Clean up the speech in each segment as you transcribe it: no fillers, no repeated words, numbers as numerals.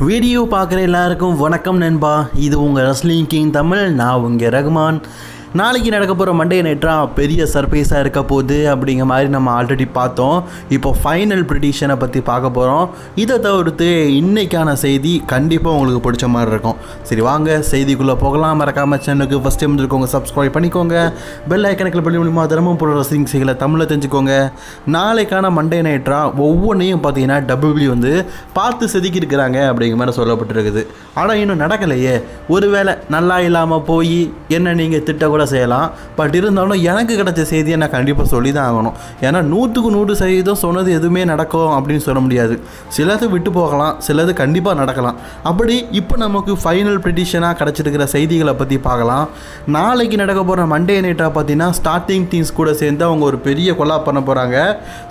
Video பார்க்குற எல்லாருக்கும் வணக்கம் நண்பா. இது உங்கள் ரெஸ்லிங் கிங் தமிழ். நான் உங்கள் ரகுமான். நாளைக்கு நடக்க போகிற மண்டே நைட்ரா பெரிய சர்ப்ரைஸாக இருக்க போகுது அப்படிங்கிற மாதிரி நம்ம ஆல்ரெடி பார்த்தோம். இப்போ ஃபைனல் ப்ரிடிக்ஷனை பற்றி பார்க்க போகிறோம். இதை தவிர்த்து இன்றைக்கான செய்தி கண்டிப்பாக உங்களுக்கு பிடிச்ச மாதிரி இருக்கும். சரி வாங்க செய்திக்குள்ளே போகலாம். மறக்காமல் சேனலுக்கு ஃபஸ்ட் டைம் இருக்கவங்க சப்ஸ்கிரைப் பண்ணிக்கோங்க. பெல் ஐக்கனுக்கு பண்ணி மூலிமா தினமும் போடுற ரெஸ்லிங் செய்திகளை தமிழில் தெரிஞ்சுக்கோங்க. நாளைக்கான மண்டே நைட்ரா ஒவ்வொன்றையும் பார்த்தீங்கன்னா WWE வந்து பார்த்து செதுக்கி இருக்கிறாங்க அப்படிங்கிற மாதிரி சொல்லப்பட்டிருக்குது. ஆனால் இன்னும் நடக்கலையே. ஒருவேளை நல்லா இல்லாமல் போய் என்ன நீங்கள் திட்ட கூட செய்யலாம். பட் இருந்தாலும் எனக்கு கிடைச்ச செய்தியை நான் கண்டிப்பாக சொல்லி தான் ஆகணும். ஏன்னா 100% சொன்னது எதுவுமே நடக்கும் அப்படின்னு சொல்ல முடியாது. சிலது விட்டு போகலாம், சிலது கண்டிப்பாக நடக்கலாம். அப்படி இப்போ நமக்கு ஃபைனல் ப்ரிடிக்ஷனாக கிடச்சிருக்கிற செய்திகளை பற்றி பார்க்கலாம். நாளைக்கு நடக்க போகிற மண்டே நைட்டாக பார்த்தீங்கன்னா ஸ்டார்டிங் திங்ஸ் கூட சேர்ந்து அவங்க ஒரு பெரிய கொலாப் பண்ண போகிறாங்க.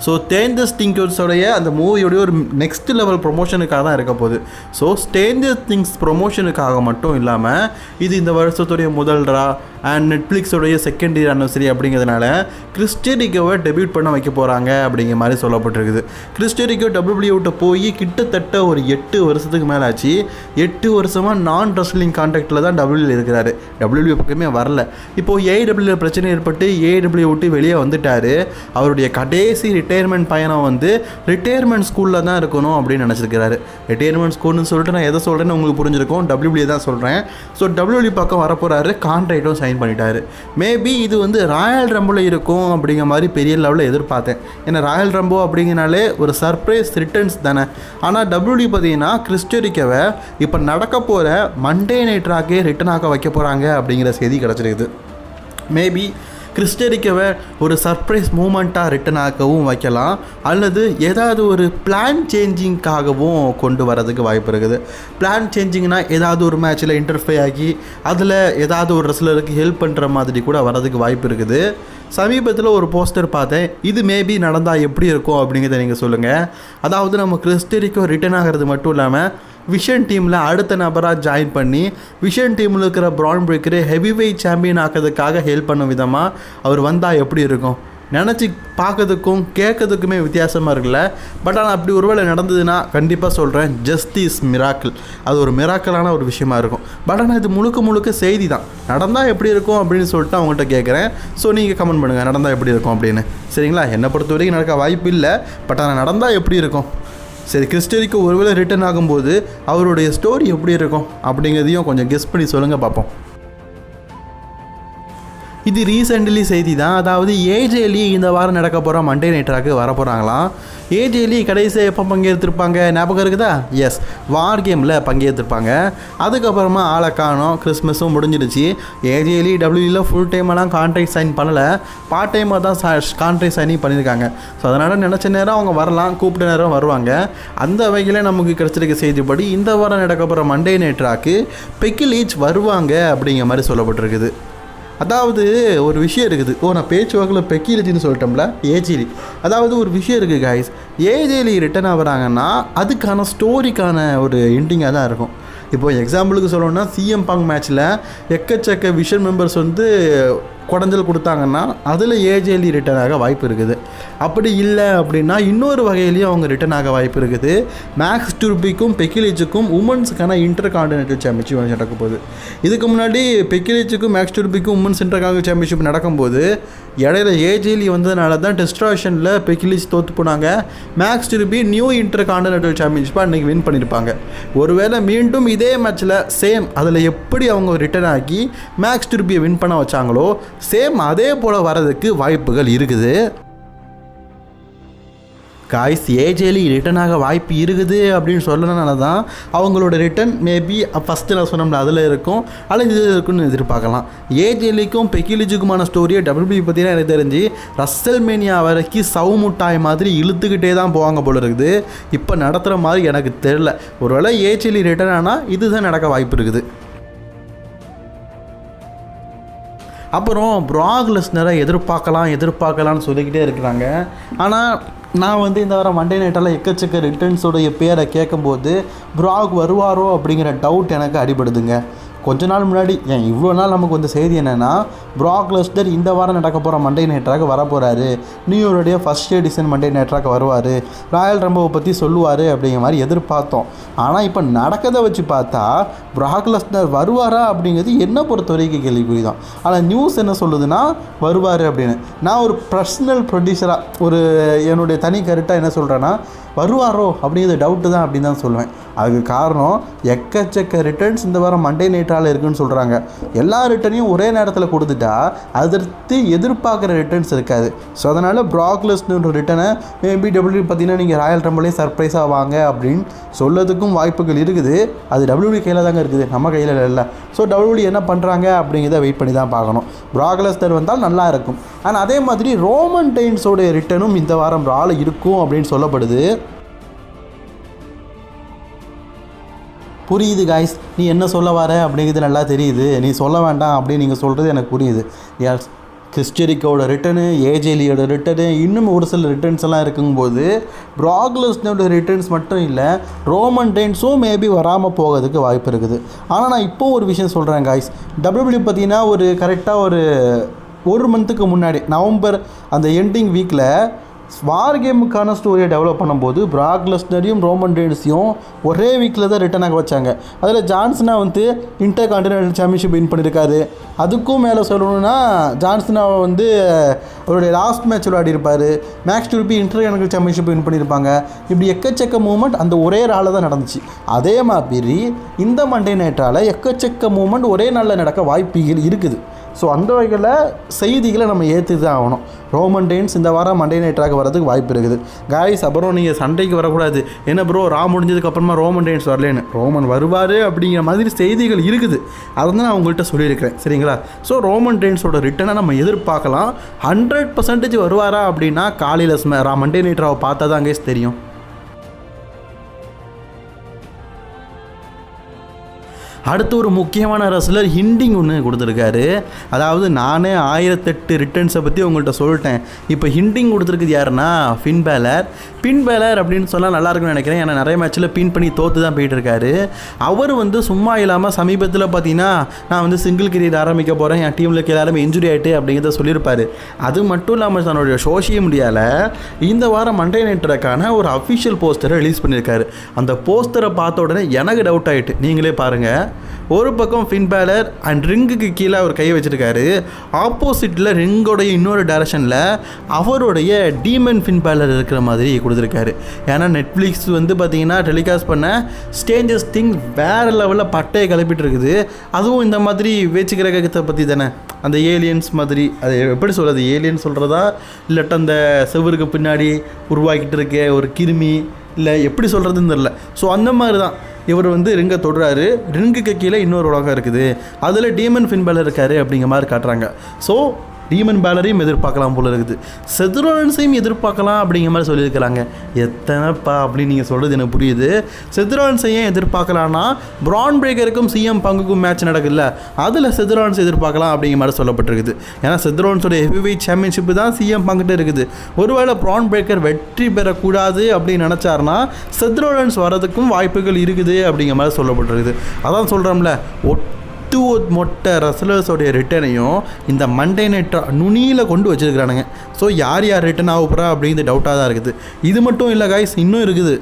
ஸோ ஸ்ட்ரேஞ்சர் திங்ஸோடைய அந்த மூவியோடைய ஒரு நெக்ஸ்ட் லெவல் ப்ரொமோஷனுக்காக தான் இருக்க போகுது. ஸோ ஸ்ட்ரேஞ்சர் திங்ஸ் ப்ரொமோஷனுக்காக மட்டும் இல்லாமல் இது இந்த வருஷத்துடைய முதல் ட்ரா அண்ட் நெட்ஃப்ளிக்ஸோடைய செகண்ட் இயர் அனிவர்சரி அப்படிங்கிறதுனால கிறிஸ் ஜெரிகோவை டெபியூட் பண்ண வைக்க போகிறாங்க அப்படிங்கிற மாதிரி சொல்லப்பட்டிருக்குது. கிறிஸ் ஜெரிகோ WWE விட்டு போய் கிட்டத்தட்ட ஒரு 8 வருஷத்துக்கு மேலே ஆச்சு. 8 வருஷமாக நான் ரெஸ்லிங் கான்டாக்டில் தான் WWE இருக்கிறாரு. WWE பக்கமே வரல. இப்போது AEW பிரச்சனை ஏற்பட்டு AEW விட்டு வெளியே வந்துட்டார். அவருடைய கடைசி ரிட்டையர்மெண்ட் பயணம் வந்து ரிட்டையர்மெண்ட் ஸ்கூலில் தான் இருக்கணும் அப்படின்னு நினச்சிருக்கிறாரு. ரிட்டையர்மெண்ட் ஸ்கூல்னு சொல்லிட்டு நான் எதை சொல்கிறேன்னு உங்களுக்கு புரிஞ்சிருக்கும். WWE தான் சொல்கிறேன். ஸோ WWE பக்கம் வரப்போகிறாரு. கான்ட்ராக்டும் சைன் பண்ணிட்டாரு. மேபி இது வந்து ராயல் ரம்பில் இருக்கும் அப்படிங்கிற மாதிரி பெரிய லெவலில் எதிர்பார்த்தேன். ஏன்னா ராயல் ரம்போ அப்படிங்கனாலே ஒரு சர்ப்ரைஸ் ரிட்டர்ன்ஸ் தானே. ஆனால் WWE பார்த்தீங்கன்னா கிறிஸ் ஜெரிகோவை இப்போ நடக்க போகிற மண்டே நைட்ராக்கே ரிட்டர்ன் ஆக்க வைக்க போகிறாங்க அப்படிங்கிற செய்தி கிடச்சிருக்குது. மேபி கிறிஸ் ஜெரிகோவை ஒரு சர்ப்ரைஸ் மூமெண்ட்டாக ரிட்டன் ஆக்கவும் வைக்கலாம், அல்லது ஏதாவது ஒரு பிளான் சேஞ்சிங்காகவும் கொண்டு வரதுக்கு வாய்ப்பு இருக்குது. பிளான் சேஞ்சிங்னா ஏதாவது ஒரு மேட்ச்சில் இன்டர்ஃபே ஆகி அதில் ஏதாவது ஒரு ரெஸ்லருக்கு ஹெல்ப் பண்ணுற மாதிரி கூட வரதுக்கு வாய்ப்பு இருக்குது. சமீபத்தில் ஒரு போஸ்டர் பார்த்தேன். இது மேபி நடந்தால் எப்படி இருக்கும் அப்படிங்கிறத நீங்கள் சொல்லுங்கள். அதாவது நம்ம கிறிஸ் ஜெரிகோ ரிட்டன் ஆகிறது மட்டும் இல்லாமல் விஷன் டீமில் அடுத்த நபராக ஜாயின் பண்ணி விஷன் டீமில் இருக்கிற பிரான் பிரேக்கரை ஹெவி வெயிட் சாம்பியன் ஆக்கிறதுக்காக ஹெல்ப் பண்ண விதமாக அவர் வந்தால் எப்படி இருக்கும் நினச்சி பார்க்கறதுக்கும் கேட்கறதுக்குமே வித்தியாசமாக இருக்குல்ல. பட் ஆனால் அப்படி ஒருவேளை நடந்ததுன்னா கண்டிப்பாக சொல்கிறேன், ஜஸ்டிஸ் மிராக்கிள். அது ஒரு மிராக்கலான ஒரு விஷயமா இருக்கும். பட் ஆனால் இது முழுக்க செய்தி தான். நடந்தால் எப்படி இருக்கும் அப்படின்னு சொல்லிட்டு அவங்கள்ட்ட கேட்குறேன். ஸோ நீங்கள் கமெண்ட் பண்ணுங்கள் நடந்தால் எப்படி இருக்கும் அப்படின்னு. சரிங்களா? என்னை பொறுத்த வரைக்கும் நடக்க வாய்ப்பு இல்லை. பட் ஆனால் நடந்தால் எப்படி இருக்கும். சரி, கிறிஸ் ஜெரிகோ ஒருவேளை ரிட்டர்ன் ஆகும்போது அவருடைய ஸ்டோரி எப்படி இருக்கும் அப்படிங்கிறதையும் கொஞ்சம் கெஸ் பண்ணி சொல்லுங்கள் பார்ப்போம். இது ரீசெண்ட்லி செய்தி தான். அதாவது AJ Lee இந்த வாரம் நடக்க போகிற மண்டே நைட்ராக்கு வர போகிறாங்களாம். AJ Lee கடைசியாக எப்போ பங்கேற்றிருப்பாங்க ஞாபகம் இருக்குதா? எஸ், வார் கேமில் பங்கேற்றிருப்பாங்க. அதுக்கப்புறமா ஆளை காணோம். கிறிஸ்மஸும் முடிஞ்சிடுச்சு. AJ Lee WWE ஃபுல் டைமெல்லாம் கான்ட்ராக்ட் சைன் பண்ணலை, பார்ட் டைமாக தான் கான்ட்ராக்ட் சைனிங் பண்ணியிருக்காங்க. ஸோ அதனால் நினச்ச நேரம் அவங்க வரலாம், கூப்பிட்ட நேரம் வருவாங்க. அந்த வகையில் நமக்கு கிடச்சிருக்க செய்திப்படி இந்த வாரம் நடக்க போகிற மண்டே நைட்ராக்கு பெக்கி லீச் வருவாங்க அப்படிங்கிற மாதிரி சொல்லப்பட்டிருக்குது. அதாவது ஒரு விஷயம் இருக்குது. நான் பேச்சு வாக்கில் பெக்கி லீச்னு சொல்லிட்டோம்ல, AJ Lee. அதாவது ஒரு விஷயம் இருக்குது காய்ஸ். AJ Lee ரிட்டர்ன் ஆகிறாங்கன்னா அதுக்கான ஸ்டோரிக்கான ஒரு எண்டிங்காக தான் இருக்கும். இப்போ எக்ஸாம்பிளுக்கு சொல்லணும்னா CM Punk மேட்ச்சில் எக்கச்சக்க விஷன் மெம்பர்ஸ் வந்து குடஞ்சல் கொடுத்தாங்கன்னா அதில் AJ Lee ரிட்டர்ன் ஆக வாய்ப்பு இருக்குது. அப்படி இல்லை அப்படின்னா இன்னொரு வகையிலையும் அவங்க ரிட்டர்ன் ஆக வாய்ப்பு இருக்குது. மேக்ஸ் டூர்பிக்கும் பெக்கி லீச்சுக்கும் உமன்ஸுக்கான இன்டர் கான்டினென்டல் சாம்பியன்ஷிப் நடக்க போகுது. இதுக்கு முன்னாடி பெக்கி லீச்சுக்கும் மேக்ஸ் டூர்பிக்கும் உமன்ஸ் இன்டர் கான்டினென்டல் சாம்பியன்ஷிப் நடக்கும்போது இடையில AJ Lee வந்ததுனால தான் டெஸ்ட்ராஷனில் பெக்கி லீச் தோற்று போனாங்க. மேக்ஸ் டூர்பி நியூ இன்டர் கான்டினென்டல் சாம்பியன்ஷிப்பாக அன்றைக்கி வின் பண்ணியிருப்பாங்க. ஒருவேளை மீண்டும் இதே மேட்ச்சில் சேம் அதில் எப்படி அவங்க ரிட்டர்ன் ஆகி மேக்ஸ் டூர்பியை வின் பண்ண வச்சாங்களோ சேம் அதே போல் வரதுக்கு வாய்ப்புகள் இருக்குது. காய்ஸ், AJ Lee ரிட்டன் ஆக வாய்ப்பு இருக்குது அப்படின்னு சொல்லணும்னால தான் அவங்களோட ரிட்டன் மேபி ஃபஸ்ட்டு நான் சொன்னோம்ல அதில் இருக்கும், அல்லது இது இருக்குன்னு எதிர்பார்க்கலாம். AJ Leeக்கும் பெக்கி லீச்சுக்குமான ஸ்டோரியை WWE பற்றினா எனக்கு தெரிஞ்சு ரஸ்ஸல்மேனியா வரைக்கும் சவுமுட்டாய் மாதிரி இழுத்துக்கிட்டே தான் போவாங்க போல இருக்குது. இப்போ நடத்துகிற மாதிரி எனக்கு தெரியல. ஒருவேளை AJ Lee ரிட்டன் ஆனால் இதுதான் நடக்க வாய்ப்பு இருக்குது. அப்புறம் ப்ராக் லெஸ்னரை எதிர்பார்க்கலான்னு சொல்லிக்கிட்டே இருக்கிறாங்க. ஆனால் நான் வந்து இந்த வாரம் மண்டே நைட்டெல்லாம் எக்கச்சக்க ரிட்டர்ன்ஸோடைய பேரை கேட்கும்போது ப்ராக் வருவாரோ அப்படிங்கிற டவுட் எனக்கு அடிபடுதுங்க. கொஞ்ச நாள் முன்னாடி இவ்வளோ நாள் நமக்கு வந்து செய்தி என்னென்னா ப்ராக் லெஸ்னர் இந்த வாரம் நடக்க போகிற மண்டே நைட்ராக வரப்போகிறாரு, நியூ இயருடைய ஃபஸ்ட் எடிஷன் மண்டே நைட்ராக வருவார், ராயல் ரம்பவை பற்றி சொல்லுவார் அப்படிங்கிற மாதிரி எதிர்பார்த்தோம். ஆனால் இப்போ நடக்கதை வச்சு பார்த்தா ப்ராக் லெஸ்னர் வருவாரா அப்படிங்கிறது என்ன பொறுத்த வரைக்கும் கேள்விக்குறி தான். ஆனால் நியூஸ் என்ன சொல்லுதுன்னா வருவார் அப்படின்னு. நான் ஒரு பர்சனல் ப்ரொடியூசராக ஒரு என்னுடைய தனி கருத்தாக என்ன சொல்கிறேன்னா வருவாரோ அப்படிங்கிறது டவுட்டு தான் அப்படின்னு தான் சொல்லுவேன். அதுக்கு காரணம் எக்கச்சக்க ரிட்டர்ன்ஸ் இந்த வாரம் மண்டே நைட்ரால் இருக்குதுன்னு சொல்கிறாங்க. எல்லா ரிட்டர்னையும் ஒரே நேரத்தில் கொடுத்துட்டா அதற்கு எதிர்பார்க்குற ரிட்டர்ன்ஸ் இருக்காது. ஸோ அதனால் ப்ராக் லெஸ்னர் ரிட்டனை மேபி டபிள்யூ பார்த்தீங்கன்னா நீங்கள் ராயல் ரம்பிளே சர்ப்ரைஸாக வாங்க அப்படின்னு சொல்லதுக்கும் வாய்ப்புகள் இருக்குது. அது டபிள்யூடி கையில் தாங்க இருக்குது, நம்ம கையில் இல்லை. ஸோ டபிள்யூடி என்ன பண்ணுறாங்க அப்படிங்கிறத வெயிட் பண்ணி தான் பார்க்கணும். ப்ராக் லெஸ்னர் வந்தால் நல்லா இருக்கும். ஆனால் அதே மாதிரி ரோமன் ரெயின்ஸோடைய ரிட்டனும் இந்த வாரம் ரால இருக்கும் அப்படின்னு சொல்லப்படுது. புரியுது காய்ஸ், நீ என்ன சொல்ல வர அப்படிங்கிறது நல்லா தெரியுது. நீ சொல்ல வேண்டாம் அப்படின்னு நீங்கள் சொல்கிறது எனக்கு புரியுது. எஸ், கிறிஸ்டரிக்கோட ரிட்டனு, ஏஜேலியோட ரிட்டனு, இன்னும் ஒரு சில ரிட்டர்ன்ஸ் எல்லாம் இருக்கும்போது ப்ராக் லெஸ்னரோட ரிட்டர்ன்ஸ் மட்டும் இல்லை, ரோமன் ரெயின்ஸும் மேபி வராமல் போகிறதுக்கு வாய்ப்பு இருக்குது. ஆனால் நான் இப்போ ஒரு விஷயம் சொல்கிறேன் காய்ஸ், டபிள்யூடபிள்யூ பார்த்தீங்கன்னா ஒரு கரெக்டாக ஒரு மந்த்துக்கு முன்னாடி நவம்பர் அந்த எண்டிங் வீக்கில் வார் கேமுக்கான ஸ்டோரியை டெவலப் பண்ணும்போது ப்ராக் லெஸ்னரையும் ரோமன் ரெயின்ஸையும் ஒரே வீக்கில் தான் ரிட்டர்ன் ஆக வச்சாங்க. அதில் ஜான்சனா வந்து இன்டர் கான்டினென்டல் சாம்பியன்ஷிப் வின் பண்ணியிருக்காரு. அதுக்கும் மேலே சொல்லணும்னா ஜான்சனாவை வந்து அவருடைய லாஸ்ட் மேட்ச் விளையாடிருப்பார். மேக்ஸ் டூர்பி இன்டர் கான்டினென்டல் சாம்பியன்ஷிப் வின் பண்ணியிருப்பாங்க. இப்படி எக்கச்சக்க மூமெண்ட் அந்த ஒரே நாளில் தான் நடந்துச்சு. அதே மாதிரி இந்த மண்டே நைட்ரால் எக்கச்சக்க மூமெண்ட் ஒரே நாளில் நடக்க வாய்ப்புகள் இருக்குது. ஸோ அந்த வகையில் செய்திகளை நம்ம ஏற்றி தான் ஆகணும். ரோமன் ரெயின்ஸ் இந்த வாரம் மண்டே நைட்ராக வரதுக்கு வாய்ப்பு இருக்குது காய்ஸ். அப்புறம் நீங்கள் சண்டைக்கு வரக்கூடாது, என்ன ப்ரோ ரா முடிஞ்சதுக்கப்புறமா ரோமன் ரெயின்ஸ் வரலேன்னு. ரோமன் வருவார் அப்படிங்கிற மாதிரி செய்திகள் இருக்குது. அதை தான் நான் உங்கள்கிட்ட சொல்லியிருக்கிறேன், சரிங்களா? ஸோ ரோமன் ரெயின்ஸோட ரிட்டனை நம்ம எதிர்பார்க்கலாம். 100% வருவாரா அப்படின்னா காலையில் மண்டே நைட்ராவை பார்த்தா தான் கேஸ் தெரியும். அடுத்து ஒரு முக்கியமான ரெஸ்லர் ஹிண்டிங் ஒன்று கொடுத்துருக்காரு. அதாவது நானே 1008 ரிட்டர்ன்ஸை பற்றி உங்கள்கிட்ட சொல்லிட்டேன். இப்போ ஹிண்டிங் கொடுத்துருக்குது யாருன்னா ஃபின் பேலர் அப்படின்னு சொன்னால் நல்லாயிருக்குன்னு நினைக்கிறேன். ஏன்னா நிறைய மேட்ச்சில் பின் பண்ணி தோற்று தான் போயிட்டுருக்காரு. அவர் வந்து சும்மா இல்லாமல் சமீபத்தில் பார்த்தீங்கன்னா நான் வந்து சிங்கிள் கெரியர் ஆரம்பிக்க போகிறேன், என் டீமில் எல்லாருமே இன்ஜுரி ஆகிட்டு அப்படிங்கிறத சொல்லியிருப்பார். அது மட்டும் இல்லாமல் தன்னுடைய சோஷியல் மீடியாவில் இந்த வாரம் மண்டே நைட்ராக்கான ஒரு அஃபிஷியல் போஸ்டரை ரிலீஸ் பண்ணியிருக்காரு. அந்த போஸ்டரை பார்த்த உடனே எனக்கு டவுட் ஆகிட்டு, நீங்களே பாருங்கள். ஒரு பக்கம் ஃபின் பேலர் அண்ட் ரிங்குக்கு கீழே அவர் கையை வச்சுருக்காரு. ஆப்போசிட்டில் ரிங்கோடைய இன்னொரு டைரக்ஷனில் அவருடைய டீமன் ஃபின் பேலர் இருக்கிற மாதிரி கொடுத்துருக்காரு. ஏன்னா நெட்ஃப்ளிக்ஸ் வந்து பார்த்திங்கன்னா டெலிகாஸ்ட் பண்ண ஸ்ட்ரேஞ்சர்ஸ் திங்ஸ் வேறு லெவலில் பட்டையை கிளப்பிட்டு இருக்குது. அதுவும் இந்த மாதிரி வேச்சு கிரகத்தை பற்றி தானே, அந்த ஏலியன்ஸ் மாதிரி. அது எப்படி சொல்கிறது, ஏலியன் சொல்கிறதா இல்லாட்ட அந்த செவருக்கு பின்னாடி உருவாக்கிட்டு இருக்க ஒரு கிருமி, இல்லை எப்படி சொல்கிறதுன்னு தெரில. ஸோ அந்த மாதிரி தான் இவர் வந்து ரிங்கை தொடுறாரு. ரிங்குக்கு கீழே இன்னொரு உலகம் இருக்குது, அதில் டீமன் ஃபின் பேலர் இருக்கார் அப்படிங்கிற மாதிரி காட்டுறாங்க. ஸோ டீமன் பேலரையும் எதிர்பார்க்கலாம் போல இருக்குது, செத் ரோலன்ஸையும் எதிர்பார்க்கலாம் அப்படிங்கிற மாதிரி சொல்லியிருக்கிறாங்க. எத்தனைப்பா அப்படின்னு நீங்கள் சொல்கிறது எனக்கு புரியுது. செத் ரோலன்ஸை ஏன் எதிர்பார்க்கலான்னா பிரான் பிரேக்கருக்கும் சிஎம் பங்குக்கும் மேட்ச் நடக்குதுல்ல, அதில் செத் ரோலன்ஸ் எதிர்பார்க்கலாம் அப்படிங்கிற மாதிரி சொல்லப்பட்டிருக்குது. ஏன்னா செத் ரோலன்ஸோட ஹெவிவெயிட் சாம்பியன்ஷிப்பு தான் சிஎம் பங்குகிட்ட இருக்குது. ஒருவேளை பிரான் பிரேக்கர் வெற்றி பெறக்கூடாது அப்படின்னு நினச்சாருன்னா செத் ரோலன்ஸ் வரதுக்கும் வாய்ப்புகள் இருக்குது அப்படிங்கிற மாதிரி சொல்லப்பட்டிருக்குது. அதான் சொல்கிறோம்ல, மொட்டை ரெஸ்லர்ஸோடைய ரிட்டனையும் இந்த மண்டே நைட்ரா நுனியில் கொண்டு வச்சுருக்கிறானுங்க. ஸோ யார் ரிட்டன் ஆக போகிறா அப்படிங்கிறது டவுட்டாக தான் இருக்குது. இது மட்டும் இல்லை காய்ஸ், இன்னும் இருக்குது.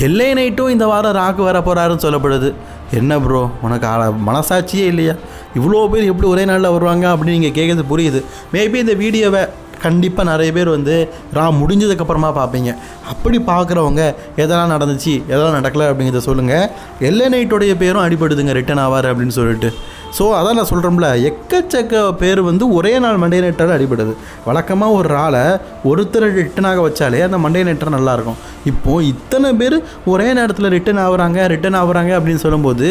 எல்ஏ நைட்டும் இந்த வாரம் ராக்கு வர போகிறாருன்னு சொல்லப்படுது. என்ன ப்ரோ, உனக்கு மனசாட்சியே இல்லையா? இவ்வளோ பேர் எப்படி ஒரே நாளில் வருவாங்க அப்படின்னு நீங்கள் கேட்குறது புரியுது. மேபி இந்த வீடியோவை கண்டிப்பாக நிறைய பேர் வந்து முடிஞ்சதுக்கப்புறமா பார்ப்பீங்க. அப்படி பார்க்குறவங்க எதெல்லாம் நடந்துச்சு எதெல்லாம் நடக்கலை அப்படிங்கிறத சொல்லுங்கள். எல்ஏ நைட்டோடைய பேரும் அடிபடுதுங்க ரிட்டன் ஆவார் அப்படின்னு சொல்லிட்டு. ஸோ அதான் நான் சொல்கிறோம்ல, எக்கச்சக்க பேர் வந்து ஒரே நாள் மண்டே நைட்டால் அடிபடுது. வழக்கமாக ஒரு ஆளை ஒருத்தர் ரிட்டனாக வச்சாலே அந்த மண்டே நைட்டர் நல்லாயிருக்கும். இப்போது இத்தனை பேர் ஒரே நேரத்தில் ரிட்டன் ஆகுறாங்க அப்படின்னு சொல்லும்போது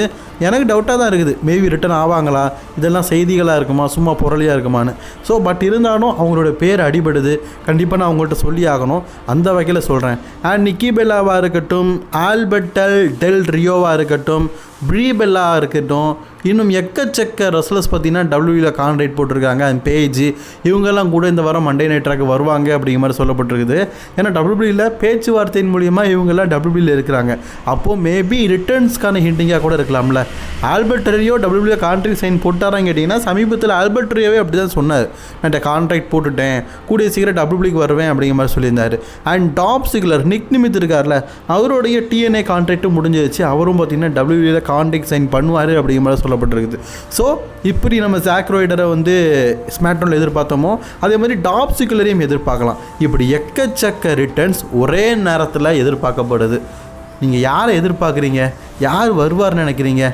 எனக்கு டவுட்டாக தான் இருக்குது. மேபி ரிட்டன் ஆவாங்களா, இதெல்லாம் செய்திகளாக இருக்குமா, சும்மா புரளியாக இருக்குமான்னு. ஸோ பட் இருந்தாலும் அவங்களோட பேர் அடிபடுது. கண்டிப்பாக நான் அவங்கள்ட்ட சொல்லி ஆகணும். அந்த வகையில் சொல்கிறேன். அண்ட் நிக்கி பெல்லாவாக இருக்கட்டும், ஆல்பர்ட் டெல் ரியோவாக இருக்கட்டும், ப்ரீபெல்லா இருக்கட்டும், இன்னும் எக்கச்சக்க ரெஸ்லர்ஸ் பார்த்தீங்கன்னா டபிள்யூவில் கான்ட்ராக்ட் போட்டிருக்காங்க. அண்ட் பேஜ் இவங்கெல்லாம் கூட இந்த வாரம் மண்டே நைட் ராக்கு வருவாங்க அப்படிங்கிற மாதிரி சொல்லப்பட்டிருக்குது. ஏன்னா டபிள்யூவில் பேச்சுவார்த்தையின் மூலியமாக இவங்கெல்லாம் டபிள்யூவில் இருக்கிறாங்க. அப்போது மேபி ரிட்டர்ன்ஸ்க்கான ஹிண்டிங்காக கூட இருக்கலாம்ல. ஆல்பர்ட் ரியோ டபிள்யூவில் கான்ட்ராக்ட் சைன் போட்டாரான்னு கேட்டிங்கன்னா சமீபத்தில் ஆல்பர்ட் ரியோவே அப்படி தான் சொன்னார். நான் கான்ட்ராக்ட் போட்டுட்டேன், கூடிய சீக்கிரம் டபிள்யூக்கு வருவேன் அப்படிங்கிற மாதிரி சொல்லியிருந்தார். அண்ட் டாப் சிக்லர் நிக் நிமித் இருக்கார்ல, அவருடைய டிஎன்ஏ கான்ட்ராக்ட்டும் முடிஞ்சிருச்சு. அவரும் பார்த்தீங்கன்னா டபிள்யூவில் கான்ட்ராக்ட் சைன் பண்ணுவார் அப்படிங்கிற மாதிரி சொல்லப்பட்டிருக்குது. ஸோ இப்படி நம்ம ஜாக் ரைடரை வந்து ஸ்மாக்டவுனில் எதிர்பார்த்தோமோ அதே மாதிரி டாப் சிக்லரையும் எதிர்பார்க்கலாம். இப்படி எக்கச்சக்க ரிட்டர்ன்ஸ் ஒரே நேரத்தில் எதிர்பார்க்கப்படுது. நீங்கள் யாரை எதிர்பார்க்குறீங்க? யார் வருவார்னு நினைக்கிறீங்க?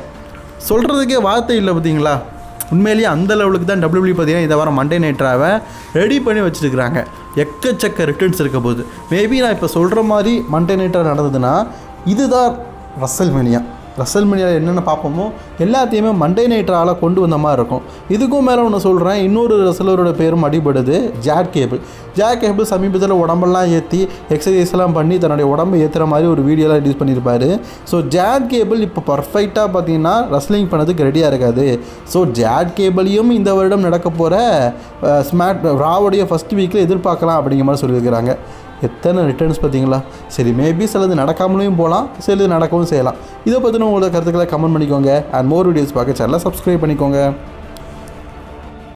சொல்கிறதுக்கே வார்த்தை இல்லை பார்த்தீங்களா? உண்மையிலேயே அந்த லெவலுக்கு தான் டபிள்யூபிள்யூ பார்த்தீங்கன்னா இந்த வாரம் மண்டே நைட் ராவை ரெடி பண்ணி வச்சுருக்கிறாங்க. எக்கச்சக்க ரிட்டர்ன்ஸ் இருக்க போகுது. மேபி நான் இப்போ சொல்கிற மாதிரி மண்டே நைட் ரா நடந்ததுன்னா இதுதான் ரசல்மேனியா. ரசல்மேனியாவில் என்னென்ன பார்ப்போமோ எல்லாத்தையுமே மண்டே நைட் ராவில் கொண்டு வந்த மாதிரி இருக்கும். இதுக்கும் மேலே ஒன்று சொல்கிறேன், இன்னொரு ரெஸ்லரோட பேரும் அடிபடுது, ஜாக் கேபிள். ஜாக் கேபிள் சமீபத்தில் உடம்பெல்லாம் ஏற்றி எக்ஸசைஸ்லாம் பண்ணி தன்னுடைய உடம்பை ஏற்றுற மாதிரி ஒரு வீடியோலாம் ரிலீஸ் பண்ணியிருப்பார். ஸோ ஜாக் கேபிள் இப்போ பர்ஃபெக்டாக பார்த்தீங்கன்னா ரெஸ்லிங் பண்ணதுக்கு ரெடியாக இருக்காது. ஸோ ஜாக் கேபிளையும் இந்த வருடம் நடக்க போகிற ஸ்மாக் ராவுடைய ஃபஸ்ட் வீக்கில் எதிர்பார்க்கலாம் அப்படிங்கிற மாதிரி சொல்லியிருக்கிறாங்க. எத்தனை ரிட்டர்ன்ஸ் பார்த்தீங்களா? சரி, மேபி சிலது நடக்காமலையும் போகலாம், சிலது நடக்கவும் செய்யலாம். இதை பற்றின உங்களோட கருத்துக்களை கமெண்ட் பண்ணிக்கோங்க. அண்ட் மோர் வீடியோஸ் பார்க்க சேனலை சப்ஸ்கிரைப் பண்ணிக்கோங்க.